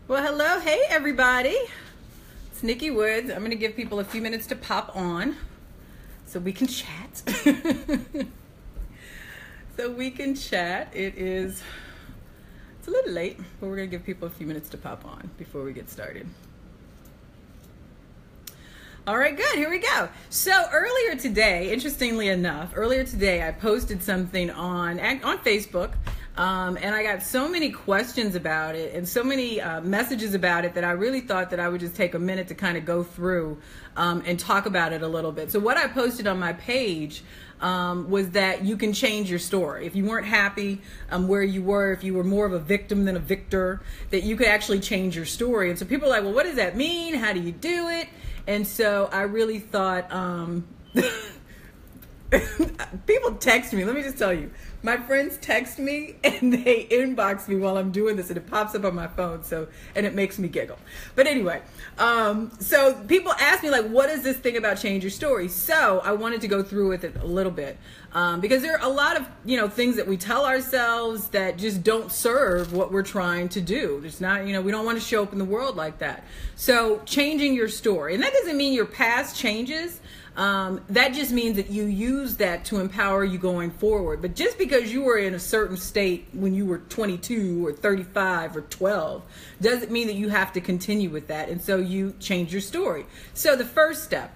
Well, hello. Hey, everybody. It's Nikki Woods. I'm going to give people a few minutes to pop on so we can chat. It's a little late, but we're going to give people a few minutes to pop on before we get started. All right, good. Here we go. So earlier today, interestingly enough, I posted something on Facebook. And I got so many questions about it and so many messages about it that I really thought that I would just take a minute to kind of go through and talk about it a little bit. So what I posted on my page was that you can change your story. If you weren't happy where you were, if you were more of a victim than a victor, that you could actually change your story. And so people are like, well, what does that mean? How do you do it? And so I really thought... people text me. Let me just tell you, my friends text me and they inbox me while I'm doing this, and it pops up on my phone. And it makes me giggle. But anyway, so people ask me, like, what is this thing about change your story? So I wanted to go through with it a little bit because there are a lot of things that we tell ourselves that just don't serve what we're trying to do. It's not we don't want to show up in the world like that. So changing your story, and that doesn't mean your past changes. That just means that you use that to empower you going forward. But just because you were in a certain state when you were 22 or 35 or 12 doesn't mean that you have to continue with that. And so you change your story. So the first step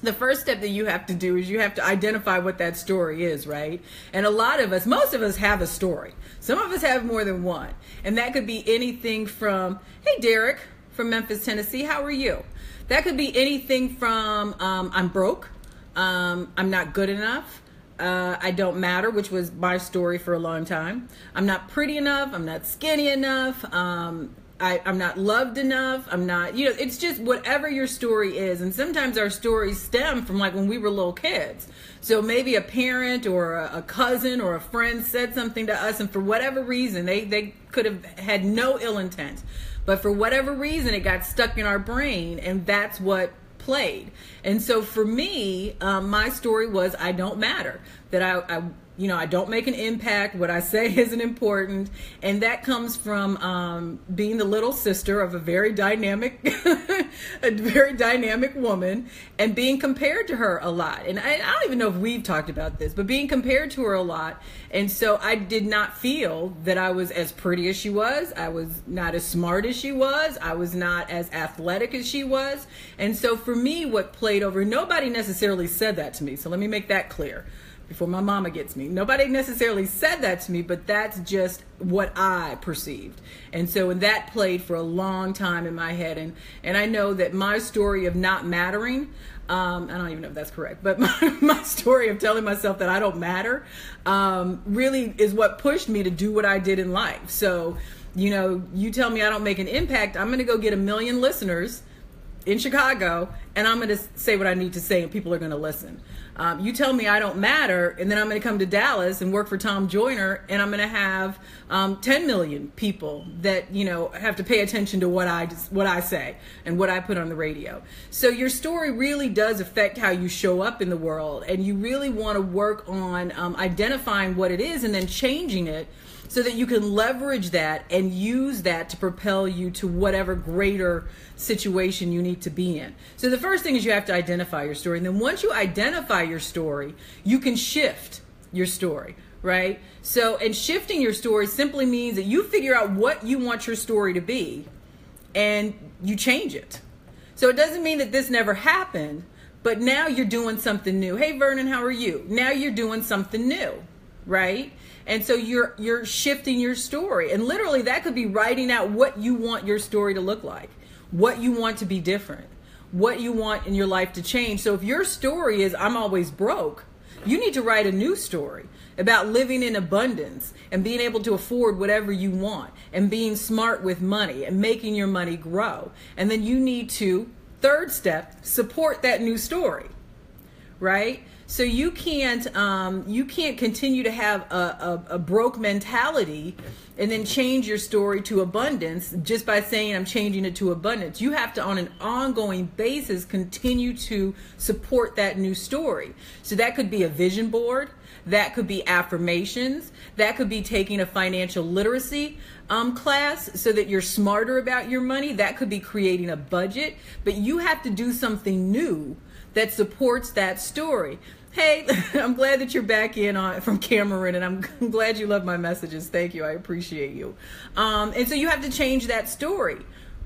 that you have to do is you have to identify what that story is, right? And most of us have a story. Some of us have more than one. And that could be anything from, hey, Derek from Memphis, Tennessee, how are you? That could be anything from I'm broke, I'm not good enough, I don't matter, which was my story for a long time. I'm not pretty enough, I'm not skinny enough, I'm not loved enough, I'm not, it's just whatever your story is. And sometimes our stories stem from like when we were little kids. So maybe a parent or a cousin or a friend said something to us, and for whatever reason, they could have had no ill intent. But for whatever reason, it got stuck in our brain, and that's what played. And so for me, my story was I don't matter, that I don't make an impact. What I say isn't important. And that comes from being the little sister of a very dynamic woman and being compared to her a lot. And I don't even know if we've talked about this, but being compared to her a lot. And so I did not feel that I was as pretty as she was. I was not as smart as she was. I was not as athletic as she was. And so for me, what played over, nobody necessarily said that to me. So let me make that clear before my mama gets me. Nobody necessarily said that to me, but that's just what I perceived. And so when that played for a long time in my head, and I know that my story of not mattering, I don't even know if that's correct, but my story of telling myself that I don't matter really is what pushed me to do what I did in life. So, you tell me I don't make an impact, I'm going to go get 1 million listeners in Chicago, and I'm going to say what I need to say, and people are going to listen. You tell me I don't matter, and then I'm going to come to Dallas and work for Tom Joyner, and I'm going to have 10 million people that have to pay attention to what I say and what I put on the radio. So your story really does affect how you show up in the world, and you really want to work on identifying what it is and then changing it so that you can leverage that and use that to propel you to whatever greater situation you need to be in. So the first thing is you have to identify your story. And then once you identify your story, you can shift your story, right? So, and shifting your story simply means that you figure out what you want your story to be and you change it. So it doesn't mean that this never happened, but now you're doing something new. Hey, Vernon, how are you? Now you're doing something new, right? And so you're shifting your story. And literally that could be writing out what you want your story to look like, what you want to be different, what you want in your life to change. So if your story is I'm always broke, you need to write a new story about living in abundance and being able to afford whatever you want and being smart with money and making your money grow. And then you need to, third step, support that new story, right? So you can't continue to have a broke mentality and then change your story to abundance just by saying I'm changing it to abundance. You have to, on an ongoing basis, continue to support that new story. So that could be a vision board. That could be affirmations. That could be taking a financial literacy class so that you're smarter about your money. That could be creating a budget. But you have to do something new that supports that story. Hey, I'm glad that you're back in from Cameron, and I'm glad you love my messages. Thank you. I appreciate you. And so you have to change that story,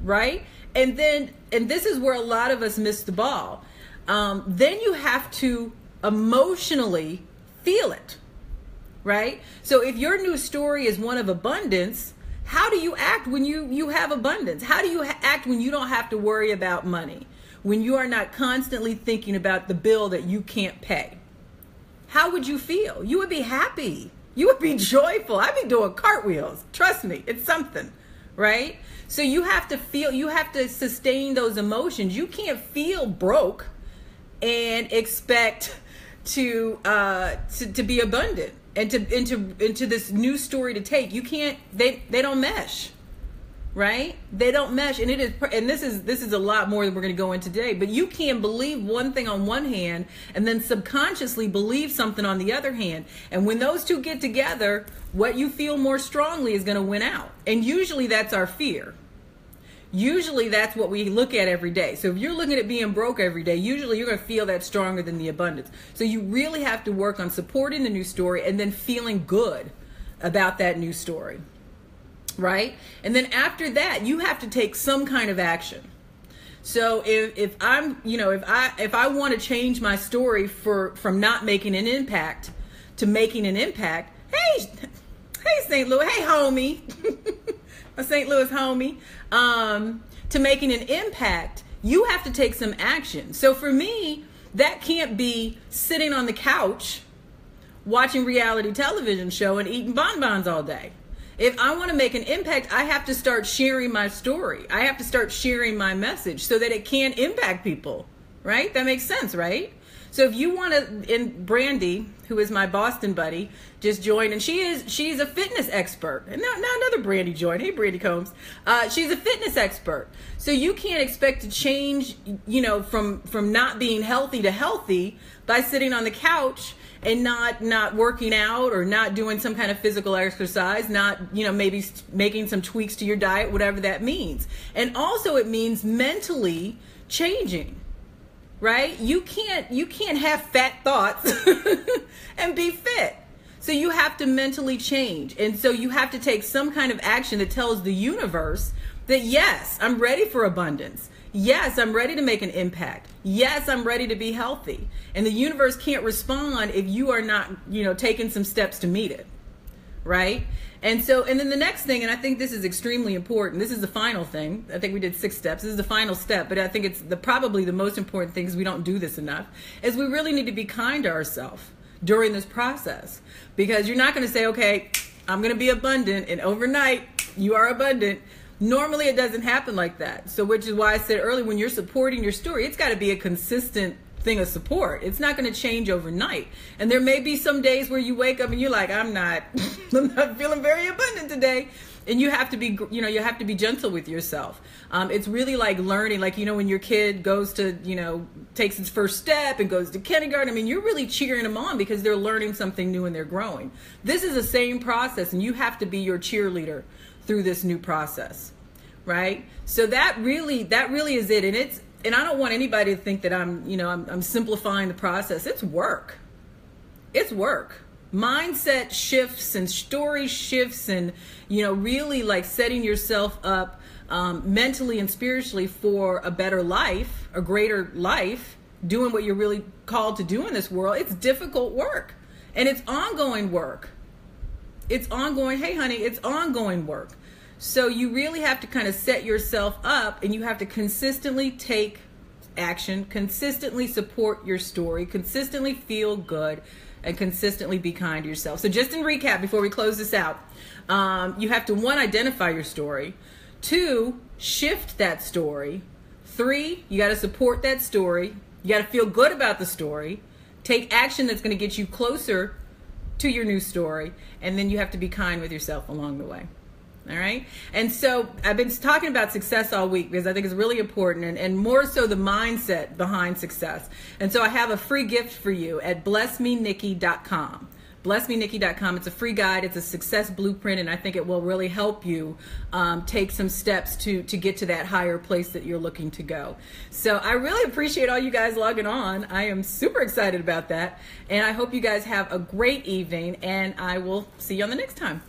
right? And this is where a lot of us miss the ball. Then you have to emotionally feel it, right? So if your new story is one of abundance, how do you act when you have abundance? How do you act when you don't have to worry about money? When you are not constantly thinking about the bill that you can't pay? How would you feel? You would be happy. You would be joyful. I'd be doing cartwheels. Trust me, it's something, right? So you have to sustain those emotions. You can't feel broke and expect to be abundant and into this new story to take. You can't. They don't mesh. Right? They don't mesh, and this is a lot more than we're going to go into today. But you can believe one thing on one hand and then subconsciously believe something on the other hand. And when those two get together, what you feel more strongly is going to win out. And usually that's our fear. Usually that's what we look at every day. So if you're looking at being broke every day, usually you're going to feel that stronger than the abundance. So you really have to work on supporting the new story and then feeling good about that new story. Right? And then after that, you have to take some kind of action. So if I want to change my story from not making an impact to making an impact, hey St. Louis, hey homie, a St. Louis homie, to making an impact, you have to take some action. So for me, that can't be sitting on the couch watching reality television show and eating bonbons all day. If I want to make an impact, I have to start sharing my story. I have to start sharing my message so that it can impact people, right? That makes sense, right? So if you want to, and Brandy, who is my Boston buddy, just joined, and she's a fitness expert. And now another Brandy joined. Hey, Brandy Combs. She's a fitness expert. So you can't expect to change, from not being healthy to healthy by sitting on the couch and not working out or not doing some kind of physical exercise, not, maybe making some tweaks to your diet, whatever that means. And also it means mentally changing, right? You can't have fat thoughts and be fit. So you have to mentally change. And so you have to take some kind of action that tells the universe that, yes, I'm ready for abundance. Yes, I'm ready to make an impact. Yes, I'm ready to be healthy. And the universe can't respond if you are not, taking some steps to meet it. Right? And then the next thing, and I think this is extremely important. This is the final thing. I think we did 6 steps. This is the final step, but I think it's probably the most important thing, because we don't do this enough, is we really need to be kind to ourselves during this process. Because you're not going to say, okay, I'm going to be abundant, and overnight you are abundant. Normally it doesn't happen like that. So which is why I said earlier, when you're supporting your story, it's got to be a consistent thing of support. It's not going to change overnight. And there may be some days where you wake up and you're like, I'm not feeling very abundant today. And you have to be, you have to be gentle with yourself. It's really like learning, like, when your kid goes to, takes its first step and goes to kindergarten. I mean, you're really cheering them on because they're learning something new and they're growing. This is the same process, and you have to be your cheerleader through this new process, right? So that really is it. And I don't want anybody to think that I'm simplifying the process. It's work. It's work. Mindset shifts and story shifts, and really like setting yourself up mentally and spiritually for a better life, a greater life, doing what you're really called to do in this world. It's difficult work, and it's ongoing work. It's ongoing. Hey, honey, it's ongoing work. So you really have to kind of set yourself up, and you have to consistently take action, consistently support your story, consistently feel good, and consistently be kind to yourself. So just in recap, before we close this out, you have to, 1, identify your story. 2, shift that story. 3, you got to support that story. You got to feel good about the story. take action that's going to get you closer to your new story, and then you have to be kind with yourself along the way. All right. And so I've been talking about success all week because I think it's really important, and more so the mindset behind success. And so I have a free gift for you at blessmenikki.com. blessmenikki.com. It's a free guide. It's a success blueprint, and I think it will really help you take some steps to get to that higher place that you're looking to go. So I really appreciate all you guys logging on. I am super excited about that, and I hope you guys have a great evening, and I will see you on the next time.